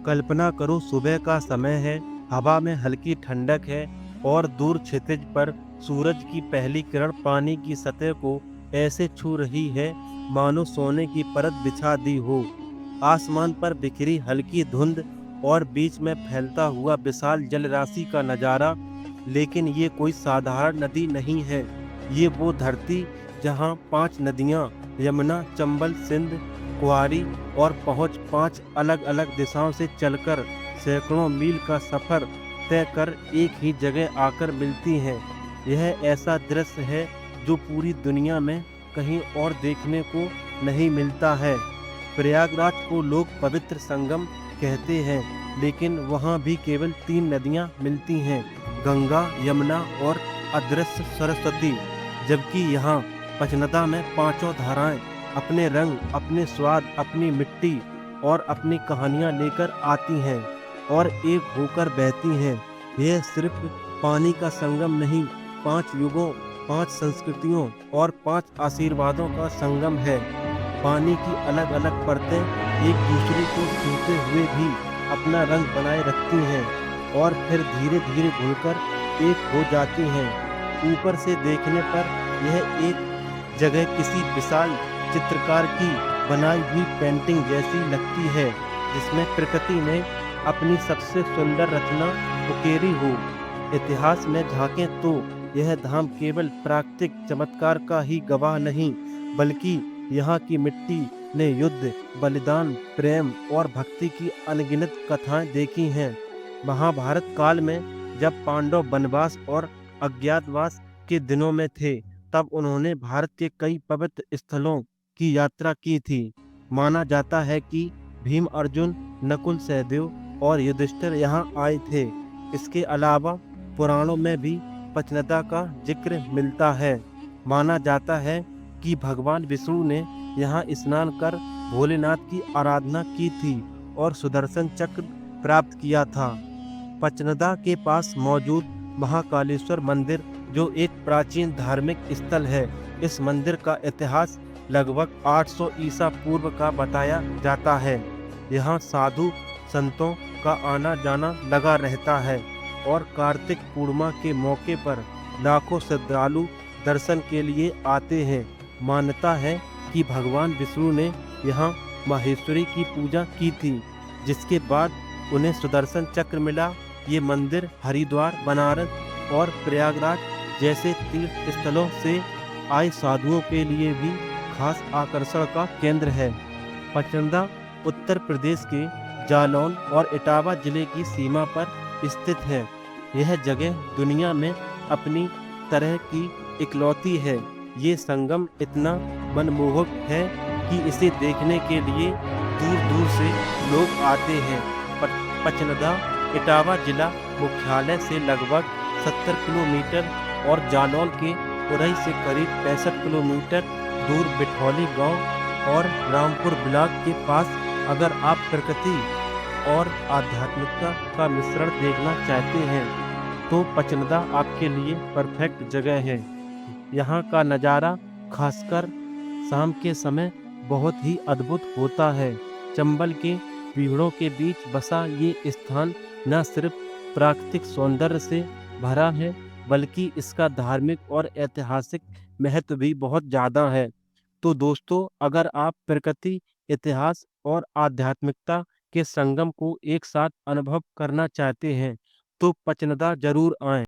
कल्पना करो सुबह का समय है, हवा में हल्की ठंडक है और दूर क्षितिज पर सूरज की पहली किरण पानी की सतह को ऐसे छू रही है मानो सोने की परत बिछा दी हो। आसमान पर बिखरी हल्की धुंध और बीच में फैलता हुआ विशाल जल राशि का नजारा। लेकिन ये कोई साधारण नदी नहीं है। ये वो धरती जहाँ 5 नदियाँ यमुना, चंबल, सिंध, कुआरी और पहुँच 5 अलग-अलग दिशाओं से चलकर सैकड़ों मील का सफर तय कर एक ही जगह आकर मिलती हैं। यह ऐसा दृश्य है जो पूरी दुनिया में कहीं और देखने को नहीं मिलता है। प्रयागराज को लोग पवित्र संगम कहते हैं, लेकिन वहाँ भी केवल 3 नदियाँ मिलती हैं, गंगा, यमुना और अदृश्य सरस्वती। जबकि यहाँ पचनदा में पांचों धाराएं अपने रंग, अपने स्वाद, अपनी मिट्टी और अपनी कहानियाँ लेकर आती हैं और एक होकर बहती हैं। यह सिर्फ पानी का संगम नहीं, 5 युगों, 5 संस्कृतियों और 5 आशीर्वादों का संगम है। पानी की अलग अलग परतें एक दूसरे को छूते हुए भी अपना रंग बनाए रखती हैं और फिर धीरे धीरे घुलकर एक हो जाती हैं। ऊपर से देखने पर यह एक जगह किसी विशाल चित्रकार की बनाई हुई पेंटिंग जैसी लगती है, जिसमें प्रकृति ने अपनी सबसे सुंदर रचना उकेरी हो। इतिहास में झांकें तो यह धाम केवल प्राकृतिक चमत्कार का ही गवाह नहीं, बल्कि यहाँ की मिट्टी ने युद्ध, बलिदान, प्रेम और भक्ति की अनगिनत कथाएं देखी हैं। महाभारत काल में जब पांडव वनवास और अज्ञातवास के दिनों में थे, तब उन्होंने भारत के कई पवित्र स्थलों की यात्रा की थी। माना जाता है कि भीम, अर्जुन, नकुल, सहदेव और युधिष्ठिर यहाँ आए थे। इसके अलावा पुराणों में भी पचनदा का जिक्र मिलता है। माना जाता है कि भगवान विष्णु ने यहाँ स्नान कर भोलेनाथ की आराधना की थी और सुदर्शन चक्र प्राप्त किया था। पचनदा के पास मौजूद महाकालेश्वर मंदिर, जो एक प्राचीन धार्मिक स्थल है, इस मंदिर का इतिहास लगभग 800 ईसा पूर्व का बताया जाता है। यहाँ साधु संतों का आना जाना लगा रहता है और कार्तिक पूर्णिमा के मौके पर लाखों श्रद्धालु दर्शन के लिए आते हैं। मान्यता है कि भगवान विष्णु ने यहाँ माहेश्वरी की पूजा की थी, जिसके बाद उन्हें सुदर्शन चक्र मिला। ये मंदिर हरिद्वार, बनारस और प्रयागराज जैसे तीर्थ स्थलों से आए साधुओं के लिए भी खास आकर्षण का केंद्र है। पचनदा उत्तर प्रदेश के जालौन और इटावा जिले की सीमा पर स्थित है। यह जगह दुनिया में अपनी तरह की इकलौती है। ये संगम इतना मनमोहक है कि इसे देखने के लिए दूर दूर से लोग आते हैं। पचनदा इटावा जिला मुख्यालय से लगभग 70 किलोमीटर और जालौन के उरई से करीब 65 किलोमीटर दूर बिठौली गांव और रामपुर ब्लॉक के पास। अगर आप प्रकृति और आध्यात्मिकता का मिश्रण देखना चाहते हैं तो पचनदा आपके लिए परफेक्ट जगह है। यहाँ का नज़ारा खासकर शाम के समय बहुत ही अद्भुत होता है। चंबल के पीड़ों के बीच बसा ये स्थान न सिर्फ प्राकृतिक सौंदर्य से भरा है, बल्कि इसका धार्मिक और ऐतिहासिक महत्व भी बहुत ज़्यादा है। तो दोस्तों, अगर आप प्रकृति, इतिहास और आध्यात्मिकता के संगम को एक साथ अनुभव करना चाहते हैं तो पचनदा जरूर आएं।